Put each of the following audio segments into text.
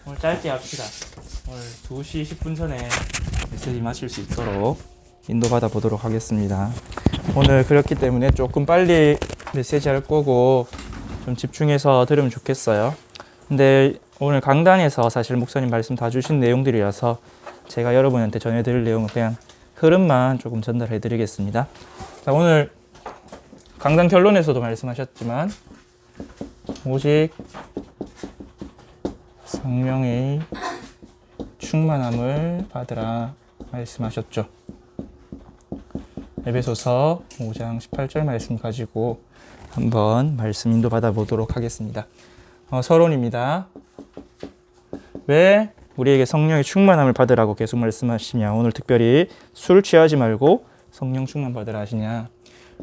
오늘 짧게 합시다. 오늘 2시 10분 전에 메시지 마칠 수 있도록 인도받아 보도록 하겠습니다. 오늘 그렇기 때문에 조금 빨리 메시지 할 거고 좀 집중해서 들으면 좋겠어요. 근데 오늘 강단에서 사실 목사님 말씀 다 주신 내용들이라서 제가 여러분한테 전해드릴 내용은 그냥 흐름만 조금 전달해 드리겠습니다. 자, 오늘 강단 결론에서도 말씀하셨지만 오직 성령의 충만함을 받으라 말씀하셨죠. 에베소서 5장 18절 말씀 가지고 한번 말씀 인도 받아보도록 하겠습니다. 서론입니다. 왜 우리에게 성령의 충만함을 받으라고 계속 말씀하시냐. 오늘 특별히 술 취하지 말고 성령 충만 받으라 하시냐.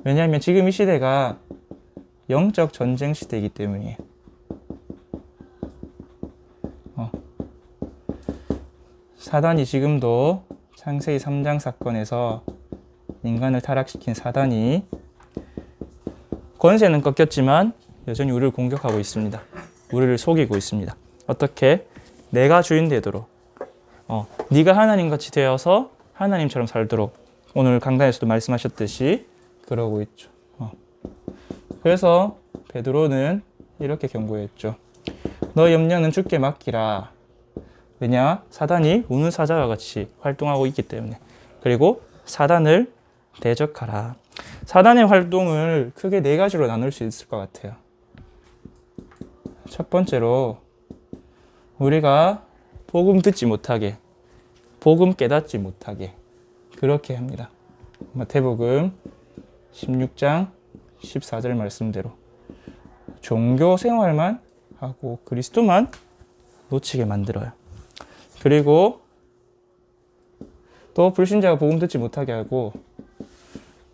왜냐하면 지금 이 시대가 영적 전쟁 시대이기 때문이에요. 사단이 지금도 창세기 3장 사건에서 인간을 타락시킨 사단이 권세는 꺾였지만 여전히 우리를 공격하고 있습니다. 우리를 속이고 있습니다. 어떻게? 내가 주인 되도록 네가 하나님같이 되어서 하나님처럼 살도록 오늘 강단에서도 말씀하셨듯이 그러고 있죠. 그래서 베드로는 이렇게 경고했죠. 너 염려는 주께 맡기라. 왜냐? 사단이 우는 사자와 같이 활동하고 있기 때문에. 그리고 사단을 대적하라. 사단의 활동을 크게 네 가지로 나눌 수 있을 것 같아요. 첫 번째로 우리가 복음 듣지 못하게, 복음 깨닫지 못하게 그렇게 합니다. 마태복음 16장 14절 말씀대로 종교 생활만 하고 그리스도만 놓치게 만들어요. 그리고 또 불신자가 복음 듣지 못하게 하고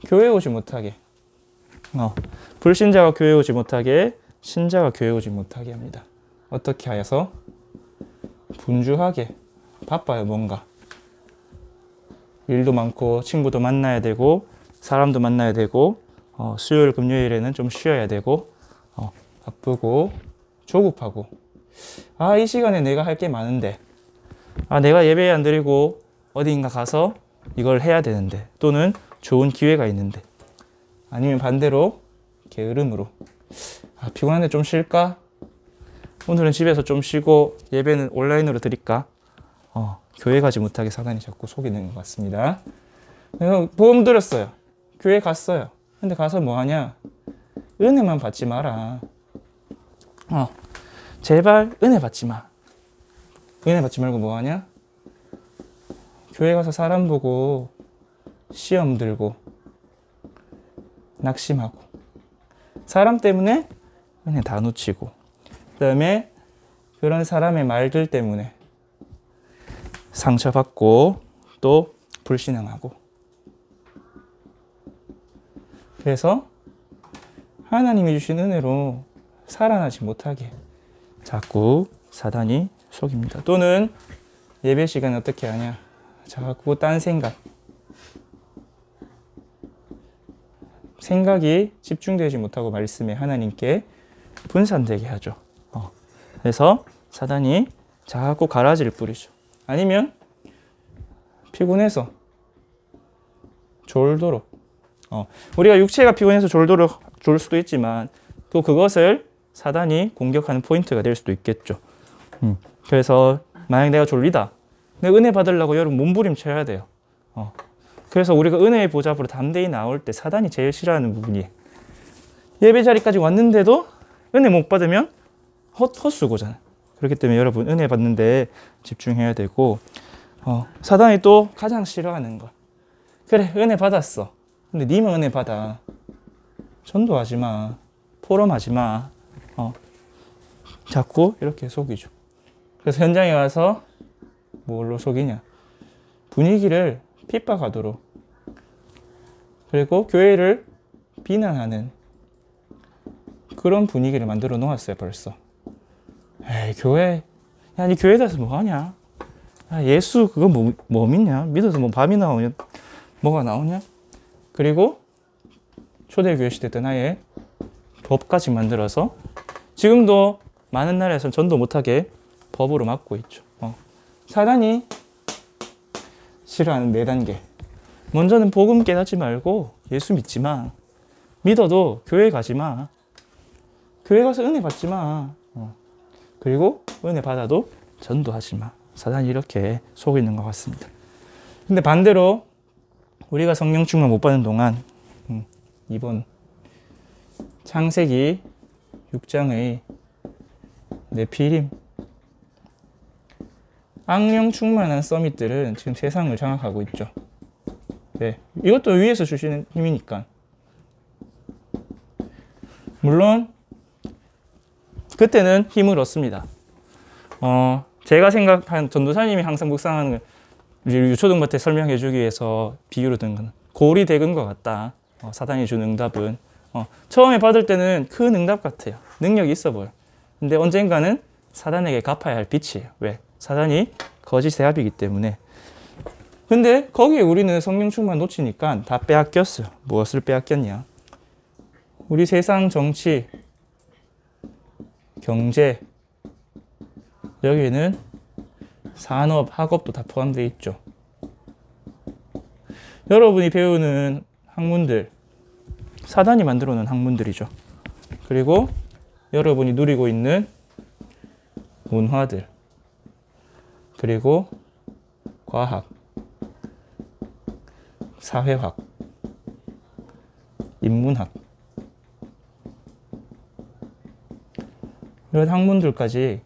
교회 오지 못하게 불신자가 교회 오지 못하게 신자가 교회 오지 못하게 합니다. 어떻게 하여서? 분주하게 바빠요. 뭔가 일도 많고 친구도 만나야 되고 사람도 만나야 되고 수요일 금요일에는 좀 쉬어야 되고 바쁘고 조급하고 이 시간에 내가 할 게 많은데 내가 예배 안 드리고 어디인가 가서 이걸 해야 되는데 또는 좋은 기회가 있는데 아니면 반대로 게으름으로 피곤한데 좀 쉴까? 오늘은 집에서 좀 쉬고 예배는 온라인으로 드릴까? 교회 가지 못하게 사단이 자꾸 속이는 것 같습니다. 보험 들었어요. 교회 갔어요. 근데 가서 뭐 하냐? 은혜만 받지 마라. 제발 은혜 받지 마. 은혜 받지 말고 뭐 하냐? 교회 가서 사람 보고 시험 들고 낙심하고 사람 때문에 은혜 다 놓치고 그 다음에 그런 사람의 말들 때문에 상처받고 또 불신앙하고 그래서 하나님이 주신 은혜로 살아나지 못하게 자꾸 사단이 속입니다. 또는 예배 시간에 어떻게 하냐? 자꾸 딴 생각이 집중되지 못하고 말씀에 하나님께 분산되게 하죠. 그래서 사단이 자꾸 가라지를 뿌리죠. 아니면 피곤해서 졸도록 우리가 육체가 피곤해서 졸도록 졸 수도 있지만 또 그것을 사단이 공격하는 포인트가 될 수도 있겠죠. 그래서 만약 내가 졸리다. 내가 은혜 받으려고 여러분 몸부림쳐야 돼요. 그래서 우리가 은혜의 보좌 앞으로 담대히 나올 때 사단이 제일 싫어하는 부분이 예배 자리까지 왔는데도 은혜 못 받으면 헛수고잖아요. 그렇기 때문에 여러분 은혜 받는데 집중해야 되고 사단이 또 가장 싫어하는 거 그래 은혜 받았어. 근데 니만 은혜 받아. 전도하지 마. 포럼하지 마. 자꾸 이렇게 속이죠. 그래서 현장에 와서 뭘로 속이냐? 분위기를 핍박하도록 그리고 교회를 비난하는 그런 분위기를 만들어 놓았어요. 벌써. 에이 교회 니 교회 다서 뭐하냐? 예수 그거 뭐 믿냐? 믿어서 뭐 밤이 나오냐? 뭐가 나오냐? 그리고 초대교회 시대 때 아예 법까지 만들어서 지금도 많은 나라에서는 전도 못하게 법으로 막고 있죠. 사단이 싫어하는 4단계. 먼저는 복음 깨닫지 말고 예수 믿지 마. 믿어도 교회 가지 마. 교회 가서 은혜 받지 마. 그리고 은혜 받아도 전도하지 마. 사단이 이렇게 속이는 것 같습니다. 근데 반대로 우리가 성령 충만 못 받는 동안 이번 창세기 6장의 네피림 악령 충만한 서밋들은 지금 세상을 장악하고 있죠. 네, 이것도 위에서 주시는 힘이니까. 물론 그때는 힘을 얻습니다. 제가 생각한 전도사님이 항상 묵상하는 유초등부 때 설명해 주기 위해서 비유로 든 건 고리 대금과 같다. 사단이 준 응답은 처음에 받을 때는 큰 응답 같아요. 능력이 있어 보여. 근데 언젠가는 사단에게 갚아야 할 빚이에요. 왜? 사단이 거짓 세합이기 때문에. 근데 거기에 우리는 성령 충만 놓치니까 다 빼앗겼어요. 무엇을 빼앗겼냐? 우리 세상 정치, 경제, 여기에는 산업, 학업도 다 포함되어 있죠. 여러분이 배우는 학문들, 사단이 만들어 놓은 학문들이죠. 그리고 여러분이 누리고 있는 문화들, 그리고 과학, 사회학, 인문학, 이런 학문들까지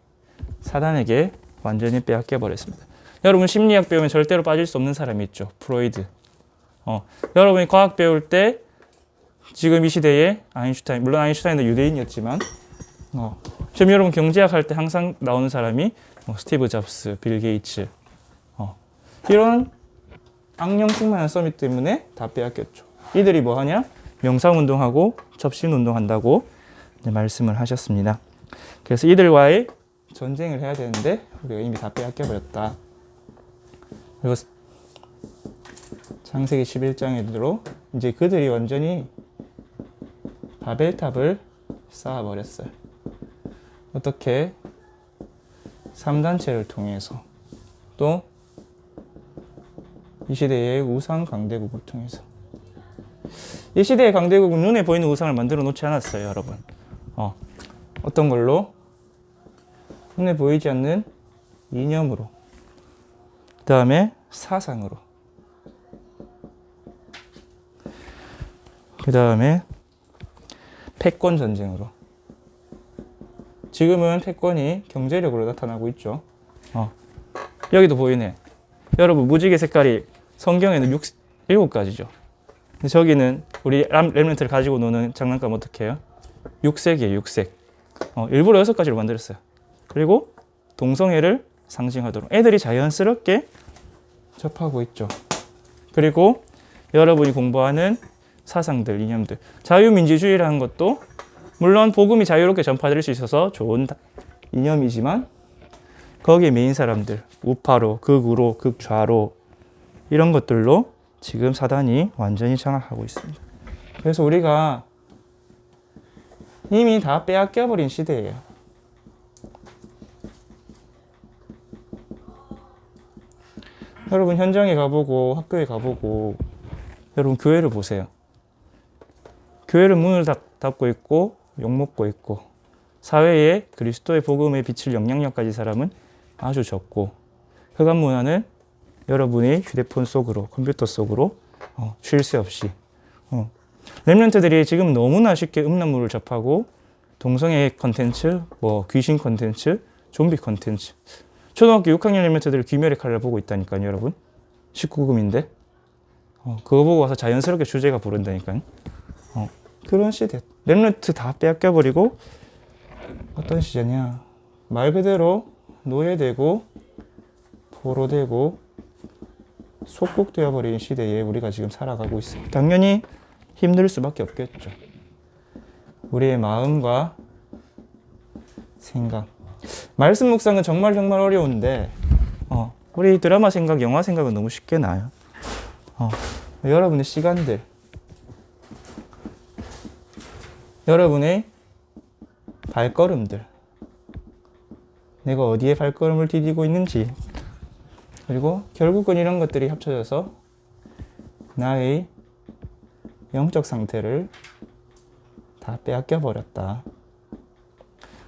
사단에게 완전히 빼앗겨 버렸습니다. 여러분 심리학 배우면 절대로 빠질 수 없는 사람이 있죠. 프로이드. 여러분이 과학 배울 때 지금 이 시대에 아인슈타인, 물론 아인슈타인도 유대인이었지만 지금 여러분 경제학 할 때 항상 나오는 사람이 스티브 잡스, 빌 게이츠, 이런 악령 충만한 서밋 때문에 다 빼앗겼죠. 이들이 뭐 하냐? 명상운동하고 접신운동한다고 말씀을 하셨습니다. 그래서 이들과의 전쟁을 해야 되는데 우리가 이미 다 빼앗겨버렸다. 그리고 창세기 11장에 들어 이제 그들이 완전히 바벨탑을 쌓아버렸어요. 어떻게? 3단체를 통해서, 또 이 시대의 우상 강대국을 통해서. 이 시대의 강대국은 눈에 보이는 우상을 만들어 놓지 않았어요, 여러분. 어떤 걸로? 눈에 보이지 않는 이념으로, 그 다음에 사상으로, 그 다음에 패권 전쟁으로. 지금은 패권이 경제력으로 나타나고 있죠. 여기도 보이네. 여러분 무지개 색깔이 성경에는 7가지죠. 근데 저기는 우리 렘넌트를 가지고 노는 장난감 어떻게 해요? 6색이에요, 6색. 일부러 6가지로 만들었어요. 그리고 동성애를 상징하도록 애들이 자연스럽게 접하고 있죠. 그리고 여러분이 공부하는 사상들, 이념들, 자유민주주의라는 것도 물론 복음이 자유롭게 전파될 수 있어서 좋은 이념이지만 거기에 메인 사람들, 우파로, 극우로, 극좌로, 이런 것들로 지금 사단이 완전히 장악하고 있습니다. 그래서 우리가 이미 다 빼앗겨버린 시대예요. 여러분 현장에 가보고 학교에 가보고 여러분 교회를 보세요. 교회를 문을 닫고 있고 욕먹고 있고 사회에 그리스도의 복음에 비칠 영향력 가진 사람은 아주 적고 흑암 문화는 여러분의 휴대폰 속으로, 컴퓨터 속으로 쉴 새 없이 렘넌트들이 지금 너무나 쉽게 음란물을 접하고 동성애 컨텐츠, 귀신 컨텐츠, 좀비 컨텐츠, 초등학교 6학년 렘넌트들 귀멸의 칼을 보고 있다니까요, 여러분. 19금인데 그거 보고 와서 자연스럽게 주제가 부른다니까요. 그런 시대. 렘넌트 다 빼앗겨버리고 어떤 시대냐, 말 그대로 노예되고 포로되고 속국되어버린 시대에 우리가 지금 살아가고 있습니다. 당연히 힘들 수밖에 없겠죠. 우리의 마음과 생각. 말씀 묵상은 정말 어려운데 우리 드라마 생각, 영화 생각은 너무 쉽게 나요. 여러분의 시간들, 여러분의 발걸음들, 내가 어디에 발걸음을 디디고 있는지, 그리고 결국은 이런 것들이 합쳐져서 나의 영적 상태를 다 빼앗겨 버렸다.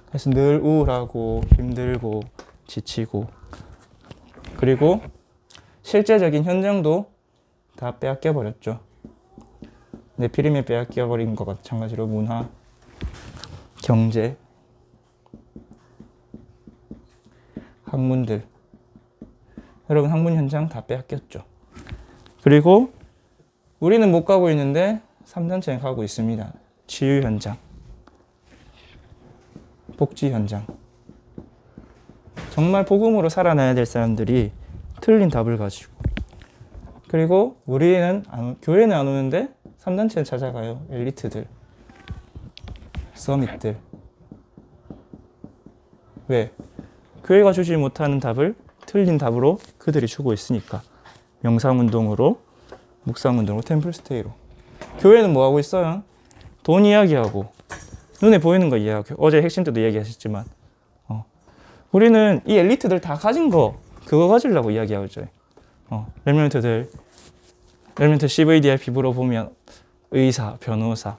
그래서 늘 우울하고 힘들고 지치고, 그리고 실제적인 현장도 다 빼앗겨 버렸죠. 네피림에 빼앗겨 버린 것 마찬가지로 문화, 경제, 학문들, 여러분 학문 현장 다 빼앗겼죠. 그리고 우리는 못 가고 있는데 3단체는 가고 있습니다. 치유 현장, 복지 현장. 정말 복음으로 살아나야 될 사람들이 틀린 답을 가지고, 그리고 우리는 교회는 안 오는데 3단체는 찾아가요. 엘리트들, 서밋들. 왜? 교회가 주지 못하는 답을 틀린 답으로 그들이 주고 있으니까. 명상운동으로, 묵상운동으로, 템플스테이로. 교회는 뭐 하고 있어요? 돈 이야기하고 눈에 보이는 거 이야기하고, 어제 핵심 때도 이야기하셨지만 우리는 이 엘리트들 다 가진 거 그거 가지려고 이야기하고 있죠. 렘넌트들, 렘넌트 CVDIP 물어보면 의사, 변호사.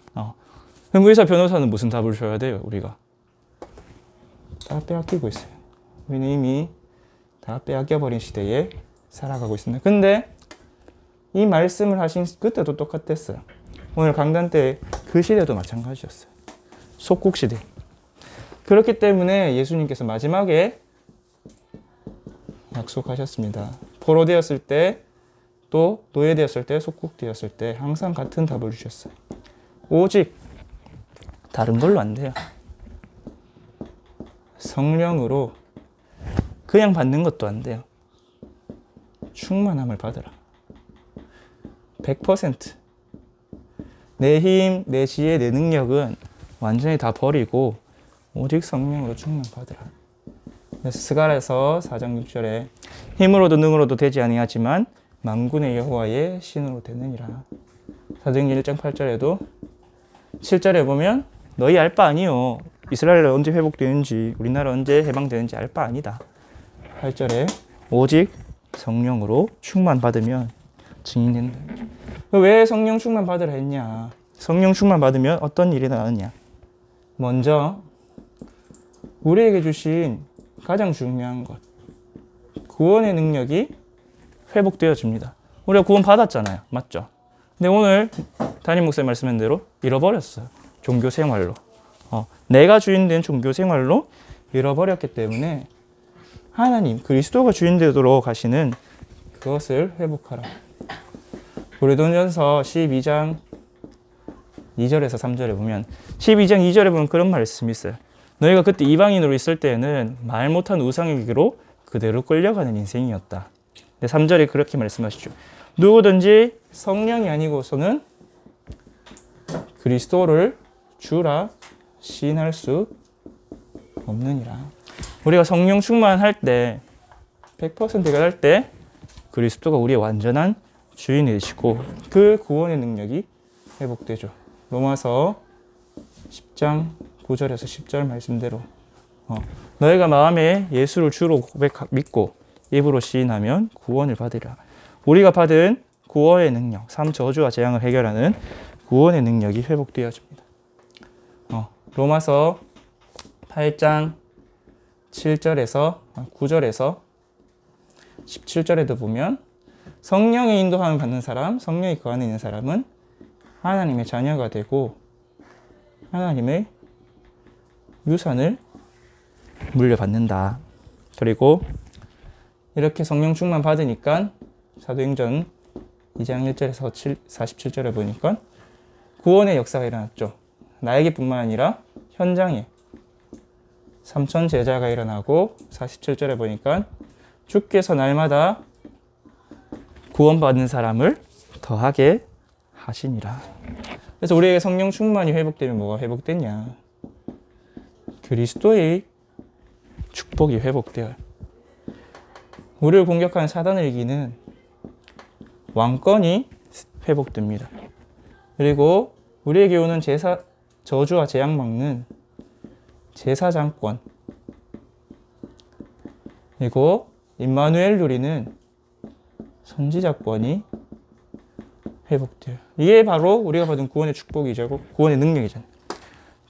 그럼 의사, 변호사는 무슨 답을 줘야 돼요? 우리가 다 빼앗기고 있어요. 우리는 이미 다 빼앗겨버린 시대에 살아가고 있습니다. 근데 이 말씀을 하신 그때도 똑같았어요. 오늘 강단 때 그 시대도 마찬가지였어요. 속국시대. 그렇기 때문에 예수님께서 마지막에 약속하셨습니다. 포로되었을 때, 또 노예되었을 때, 속국되었을 때 항상 같은 답을 주셨어요. 오직 다른 걸로 안 돼요. 성령으로 그냥 받는 것도 안 돼요. 충만함을 받으라. 100%. 내 힘, 내 지혜, 내 능력은 완전히 다 버리고 오직 성령으로 충만받으라. 그래서 스가랴서 4장 6절에 힘으로도 능으로도 되지 아니하지만 만군의 여호와의 신으로 되느니라. 사도행전 1장 8절에도 7절에 보면 너희 알 바 아니요. 이스라엘 언제 회복되는지, 우리나라 언제 해방되는지 알 바 아니다. 8절에 오직 성령으로 충만받으면 증인된다. 왜 성령 충만 받으라 했냐? 성령 충만 받으면 어떤 일이 나느냐? 먼저 우리에게 주신 가장 중요한 것, 구원의 능력이 회복되어집니다. 우리가 구원 받았잖아요. 맞죠? 근데 오늘 담임 목사님 말씀한 대로 잃어버렸어요. 종교 생활로. 내가 주인 된 종교 생활로 잃어버렸기 때문에 하나님, 그리스도가 주인 되도록 하시는 그것을 회복하라. 고린도전서 12장 2절에서 3절에 보면, 12장 2절에 보면 그런 말씀이 있어요. 너희가 그때 이방인으로 있을 때는 말 못한 우상에게로 그대로 끌려가는 인생이었다. 3절에 그렇게 말씀하시죠. 누구든지 성령이 아니고서는 그리스도를 주라 시인할 수 없느니라. 우리가 성령 충만할 때, 100%가 할 때 그리스도가 우리의 완전한 주인이 되시고 그 구원의 능력이 회복되죠. 로마서 10장 9절에서 10절 말씀대로 너희가 마음에 예수를 주로 믿고 입으로 시인하면 구원을 받으리라. 우리가 받은 구원의 능력, 삶 저주와 재앙을 해결하는 구원의 능력이 회복되어집니다. 로마서 8장 7절에서 9절에서 17절에도 보면 성령의 인도함을 받는 사람, 성령이 그 안에 있는 사람은 하나님의 자녀가 되고 하나님의 유산을 물려받는다. 그리고 이렇게 성령 충만 받으니까 사도행전 2장 1절에서 47절에 보니까 구원의 역사가 일어났죠. 나에게뿐만 아니라 현장에 3천 제자가 일어나고 47절에 보니까 주께서 날마다 구원받는 사람을 더하게 하시니라. 그래서 우리에게 성령 충만이 회복되면 뭐가 회복됐냐? 그리스도의 축복이 회복되어요. 우리를 공격하는 사단을 이기는 왕권이 회복됩니다. 그리고 우리에게 오는 저주와 재앙 막는 제사장권, 그리고 임마누엘 누리는 선지자권이 회복돼요. 이게 바로 우리가 받은 구원의 축복이죠. 구원의 능력이잖아요.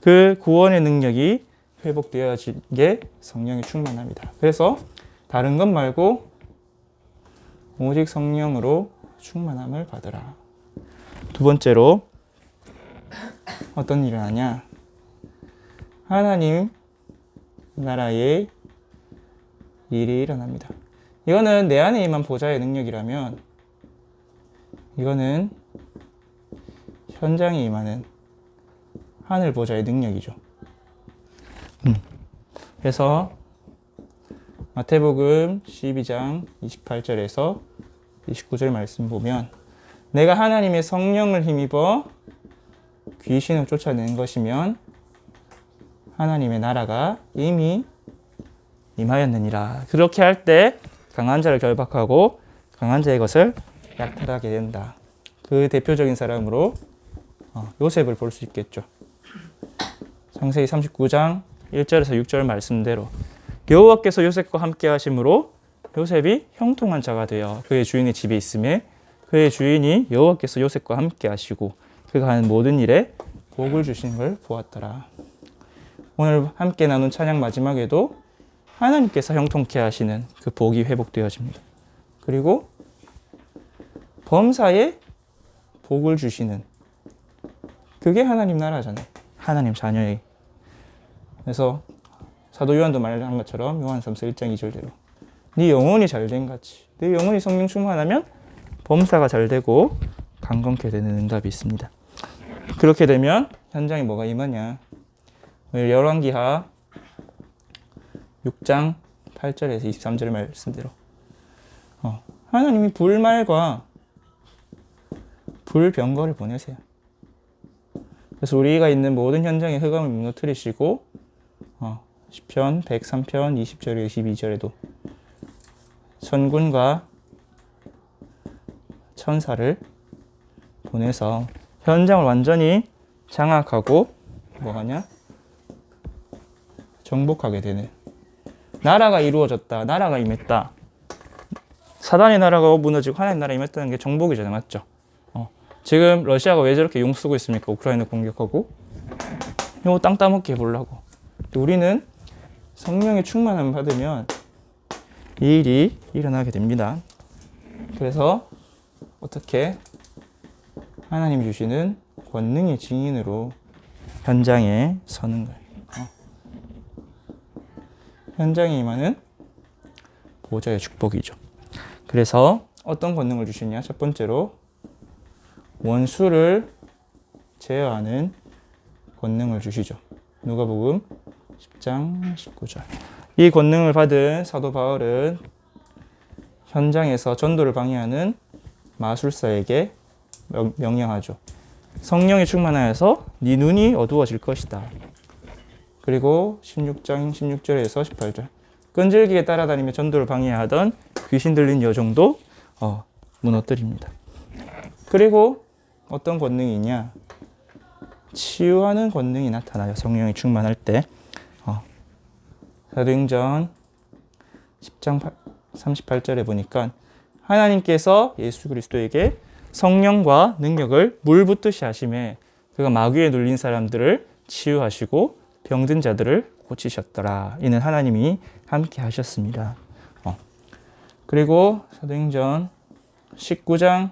그 구원의 능력이 회복되어진 게 성령의 충만합니다. 그래서 다른 것 말고 오직 성령으로 충만함을 받으라. 두 번째로 어떤 일을 하냐? 하나님 나라의 일이 일어납니다. 이거는 내 안에 임한 보좌의 능력이라면 이거는 현장에 임하는 하늘 보좌의 능력이죠. 그래서 마태복음 12장 28절에서 29절 말씀 보면 내가 하나님의 성령을 힘입어 귀신을 쫓아내는 것이면 하나님의 나라가 이미 임하였느니라. 그렇게 할 때 강한 자를 결박하고 강한 자의 것을 약탈하게 된다. 그 대표적인 사람으로 요셉을 볼 수 있겠죠. 창세기 39장 1절에서 6절 말씀대로 여호와께서 요셉과 함께 하심으로 요셉이 형통한 자가 되어 그의 주인의 집에 있음에 그의 주인이 여호와께서 요셉과 함께 하시고 그가 하는 모든 일에 복을 주시는 걸 보았더라. 오늘 함께 나눈 찬양 마지막에도 하나님께서 형통케 하시는 그 복이 회복되어집니다. 그리고 범사에 복을 주시는 그게 하나님 나라잖아요. 하나님 자녀의. 그래서 사도 요한도 말한 것처럼 요한삼서 1장 2절대로 네 영혼이 잘된 같이 네 영혼이 성령 충만하면 범사가 잘 되고 강건케 되는 응답이 있습니다. 그렇게 되면 현장에 뭐가 임하냐? 열왕기하 6장 8절에서 23절 말씀대로 하나님이 불말과 불병거를 보내세요. 그래서 우리가 있는 모든 현장의 흑암을 무너뜨리시고 시편 103편 20절에 22절에도 천군과 천사를 보내서 현장을 완전히 장악하고 뭐하냐? 정복하게 되는 나라가 이루어졌다. 나라가 임했다. 사단의 나라가 무너지고 하나님의 나라가 임했다는 게 정복이잖아요. 맞죠? 지금 러시아가 왜 저렇게 용 쓰고 있습니까? 우크라이나 공격하고 이거 땅 따먹게 해보려고. 우리는 성령의 충만함을 받으면 이 일이 일어나게 됩니다. 그래서 어떻게 하나님이 주시는 권능의 증인으로 현장에 서는 거예요. 현장에 임하는 보좌의 축복이죠. 그래서 어떤 권능을 주시냐? 첫 번째로 원수를 제어하는 권능을 주시죠. 누가복음 10장 19절. 이 권능을 받은 사도 바울은 현장에서 전도를 방해하는 마술사에게 명령하죠. 성령이 충만하여서 네 눈이 어두워질 것이다. 그리고 16장 16절에서 18절. 끈질기게 따라다니며 전도를 방해하던 귀신 들린 여종도 무너뜨립니다. 그리고 어떤 권능이 냐? 치유하는 권능이 나타나요. 성령이 충만할 때. 사도행전 10장 38절에 보니까 하나님께서 예수 그리스도에게 성령과 능력을 물 붓듯이 하심에 그가 마귀에 눌린 사람들을 치유하시고 병든 자들을 고치셨더라. 이는 하나님이 함께 하셨습니다. 그리고 사도행전 19장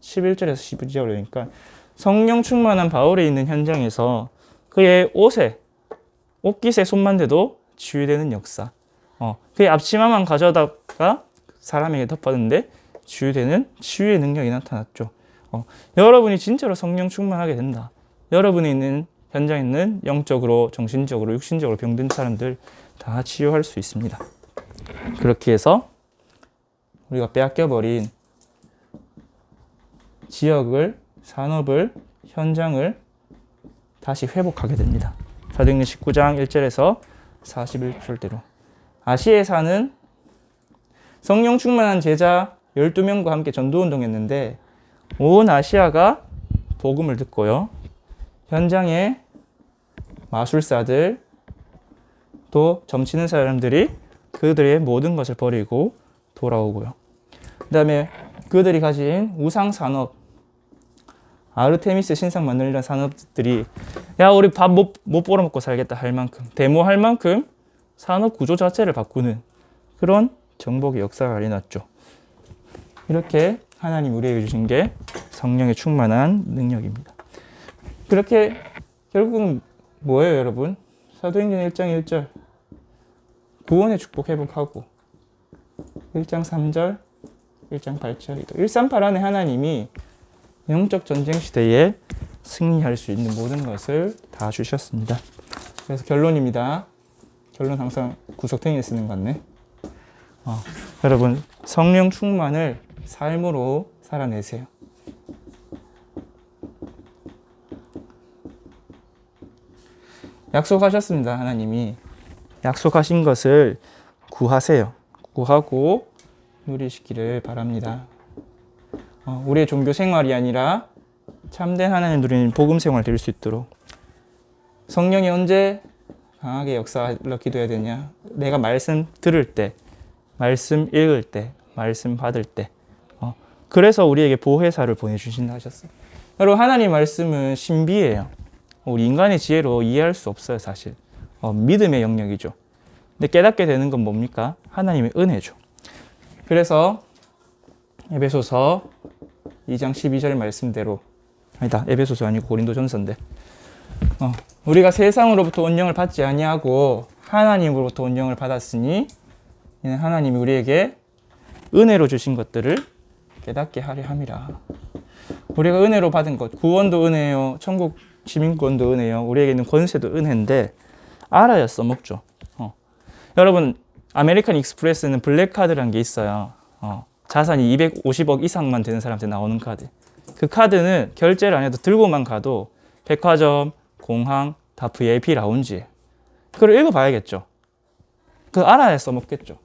11절에서 12절에 보니까 성령 충만한 바울이 있는 현장에서 그의 옷깃에 손만 대도 치유되는 역사. 그의 앞치마만 가져다가 사람에게 덮었는데 치유되는 치유의 능력이 나타났죠. 여러분이 진짜로 성령 충만하게 된다. 여러분이 있는 현장에 있는 영적으로, 정신적으로, 육신적으로 병든 사람들 다 치유할 수 있습니다. 그렇게 해서 우리가 빼앗겨버린 지역을, 산업을, 현장을 다시 회복하게 됩니다. 사도행전 19장 1절에서 41절대로 아시아에 사는 성령 충만한 제자 12명과 함께 전도운동했는데 온 아시아가 복음을 듣고요. 현장에 마술사들 또 점치는 사람들이 그들의 모든 것을 버리고 돌아오고요. 그 다음에 그들이 가진 우상 산업, 아르테미스 신상 만들려는 산업들이 야 우리 밥 못 벌어먹고 살겠다 할 만큼 데모할 만큼 산업 구조 자체를 바꾸는 그런 정복의 역사가 일어났죠. 이렇게 하나님 우리에게 주신 게 성령의 충만한 능력입니다. 그렇게 결국은 뭐예요 여러분? 사도행전 1장 1절 구원의 축복 회복하고 1장 3절 1장 8절이도 138 안에 하나님이 영적 전쟁 시대에 승리할 수 있는 모든 것을 다 주셨습니다. 그래서 결론입니다. 결론 항상 구석탱이에 쓰는 것 같네. 여러분 성령 충만을 삶으로 살아내세요. 약속하셨습니다. 하나님이 약속하신 것을 구하세요. 구하고 누리시기를 바랍니다. 우리의 종교 생활이 아니라 참된 하나님 누리는 복음 생활 될 수 있도록 성령이 언제 강하게 역사하려 기도해야 되냐? 내가 말씀 들을 때, 말씀 읽을 때, 말씀 받을 때. 그래서 우리에게 보혜사를 보내주신다 하셨어요. 여러분 하나님 말씀은 신비예요. 우리 인간의 지혜로 이해할 수 없어요 사실. 믿음의 영역이죠. 근데 깨닫게 되는 건 뭡니까? 하나님의 은혜죠. 그래서 에베소서 2장 12절 말씀대로 아니다 에베소서 아니고 고린도전서인데 우리가 세상으로부터 온영을 받지 아니하고 하나님으로부터 온영을 받았으니 이는 하나님이 우리에게 은혜로 주신 것들을 깨닫게 하려 함이라. 우리가 은혜로 받은 것 구원도 은혜요 천국 시민권도 은혜요 우리에게 있는 권세도 은혜인데 알아야 써먹죠. 여러분 아메리칸 익스프레스는 블랙카드라는 게 있어요. 자산이 250억 이상만 되는 사람한테 나오는 카드. 그 카드는 결제를 안 해도 들고만 가도 백화점, 공항 다 VIP 라운지에. 그걸 읽어봐야겠죠. 그거 알아야 써먹겠죠.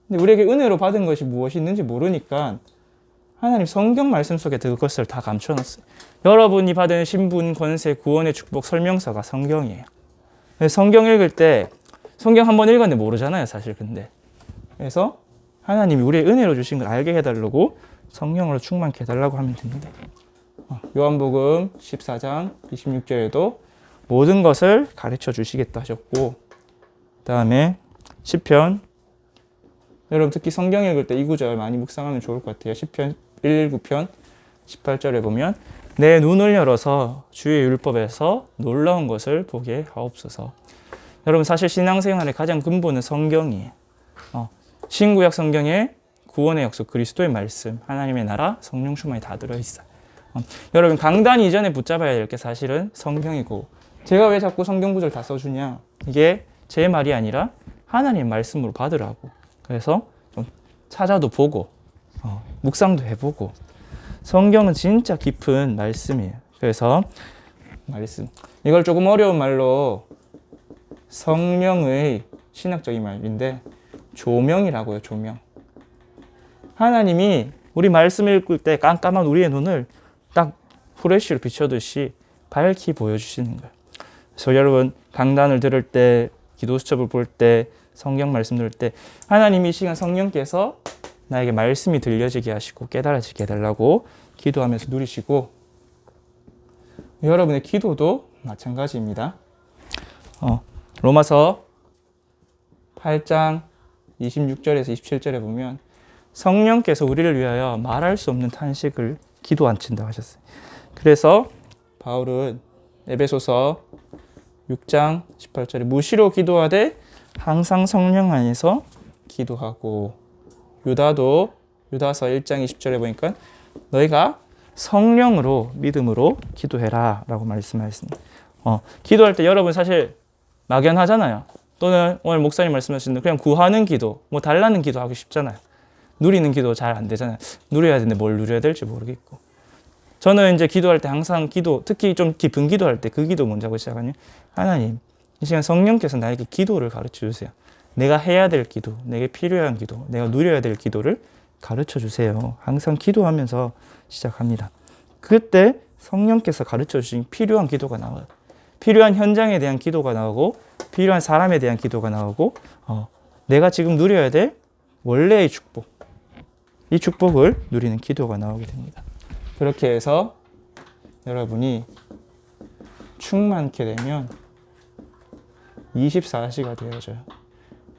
근데 우리에게 은혜로 받은 것이 무엇이 있는지 모르니까 하나님 성경 말씀 속에 그것을 다 감춰놨어요. 여러분이 받은 신분, 권세, 구원의 축복 설명서가 성경이에요. 성경 읽을 때 성경 한번 읽었는데 모르잖아요 사실. 근데 그래서 하나님이 우리의 은혜로 주신 걸 알게 해달라고 성령으로 충만케 해달라고 하면 됩니다. 요한복음 14장 26절에도 모든 것을 가르쳐 주시겠다 하셨고 그 다음에 시편 여러분 특히 성경 읽을 때 이 구절 많이 묵상하면 좋을 것 같아요. 시편 119편 18절에 보면 내 눈을 열어서 주의 율법에서 놀라운 것을 보게 하옵소서. 여러분 사실 신앙생활의 가장 근본은 성경이에요. 신구약 성경에 구원의 약속, 그리스도의 말씀, 하나님의 나라, 성령 충만이 다 들어있어요. 여러분 강단 이전에 붙잡아야 될 게 사실은 성경이고 제가 왜 자꾸 성경 구절 다 써주냐? 이게 제 말이 아니라 하나님 말씀으로 받으라고. 그래서 좀 찾아도 보고 묵상도 해보고 성경은 진짜 깊은 말씀이에요. 그래서 말씀 이걸 조금 어려운 말로 성령의 신학적인 말인데 조명이라고요. 조명. 하나님이 우리 말씀 읽을 때 깜깜한 우리의 눈을 딱 프레쉬로 비춰듯이 밝히 보여주시는 거예요. 그래서 여러분 강단을 들을 때 기도 수첩을 볼 때 성경 말씀 들을 때 하나님이 이 시간 성령께서 나에게 말씀이 들려지게 하시고 깨달아지게 해달라고 기도하면서 누리시고 여러분의 기도도 마찬가지입니다. 로마서 8장 26절에서 27절에 보면 성령께서 우리를 위하여 말할 수 없는 탄식을 기도 안 친다고 하셨어요. 그래서 바울은 에베소서 6장 18절에 무시로 기도하되 항상 성령 안에서 기도하고 유다도 유다서 1장 20절에 보니까 너희가 성령으로 믿음으로 기도해라 라고 말씀하셨습니다. 기도할 때 여러분 사실 막연하잖아요. 또는 오늘 목사님 말씀하신 대로 그냥 구하는 기도, 뭐 달라는 기도 하기 쉽잖아요. 누리는 기도 잘 안 되잖아요. 누려야 되는데 뭘 누려야 될지 모르겠고. 저는 이제 기도할 때 항상 특히 좀 깊은 기도할 때 그 기도 먼저 하고 시작하니 하나님, 이 시간 성령께서 나에게 기도를 가르쳐 주세요. 내가 해야 될 기도, 내게 필요한 기도, 내가 누려야 될 기도를 가르쳐 주세요. 항상 기도하면서 시작합니다. 그때 성령께서 가르쳐 주신 필요한 기도가 나와요. 필요한 현장에 대한 기도가 나오고 필요한 사람에 대한 기도가 나오고 내가 지금 누려야 될 원래의 축복, 이 축복을 누리는 기도가 나오게 됩니다. 그렇게 해서 여러분이 충만케 되면 24시가 되어져요.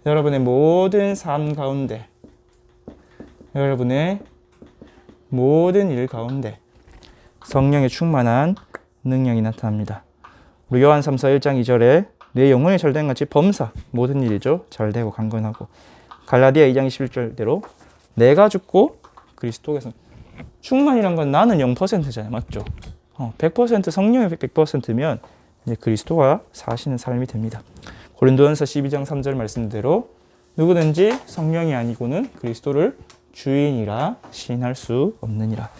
여러분의 모든 삶 가운데, 여러분의 모든 일 가운데 성령의 충만한 능력이 나타납니다. 우리 요한 3서 1장 2절에 내 영혼이 잘된 같이 범사 모든 일이죠. 잘되고 강건하고. 갈라디아 2장 21절대로 내가 죽고 그리스도께서. 충만이란 건 나는 0%잖아요. 맞죠? 100% 성령이 100%면 이제 그리스도가 사시는 삶이 됩니다. 고린도전서 12장 3절 말씀대로 누구든지 성령이 아니고는 그리스도를 주인이라 시인할 수 없느니라.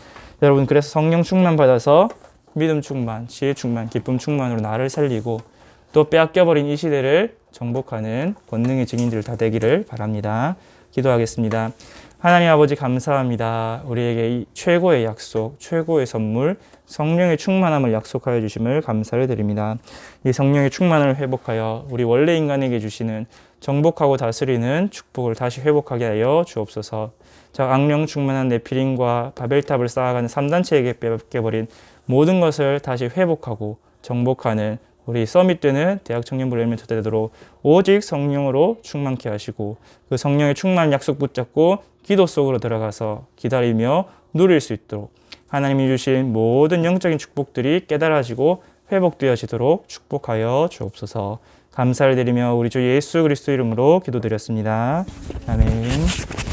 여러분, 그래서 성령 충만 받아서 믿음 충만, 지혜 충만, 기쁨 충만으로 나를 살리고 또 빼앗겨버린 이 시대를 정복하는 권능의 증인들 다 되기를 바랍니다. 기도하겠습니다. 하나님 아버지 감사합니다. 우리에게 이 최고의 약속, 최고의 선물, 성령의 충만함을 약속하여 주심을 감사를 드립니다. 이 성령의 충만을 회복하여 우리 원래 인간에게 주시는 정복하고 다스리는 축복을 다시 회복하게 하여 주옵소서. 자, 악령 충만한 네피림과 바벨탑을 쌓아가는 3단체에게 빼앗겨버린 모든 것을 다시 회복하고 정복하는 우리 서밋되는 대학 청년부 엘리멘트 되도록 오직 성령으로 충만케 하시고 그 성령의 충만 약속 붙잡고 기도 속으로 들어가서 기다리며 누릴 수 있도록 하나님이 주신 모든 영적인 축복들이 깨달아지고 회복되어지도록 축복하여 주옵소서. 감사를 드리며 우리 주 예수 그리스도 이름으로 기도드렸습니다. 아멘.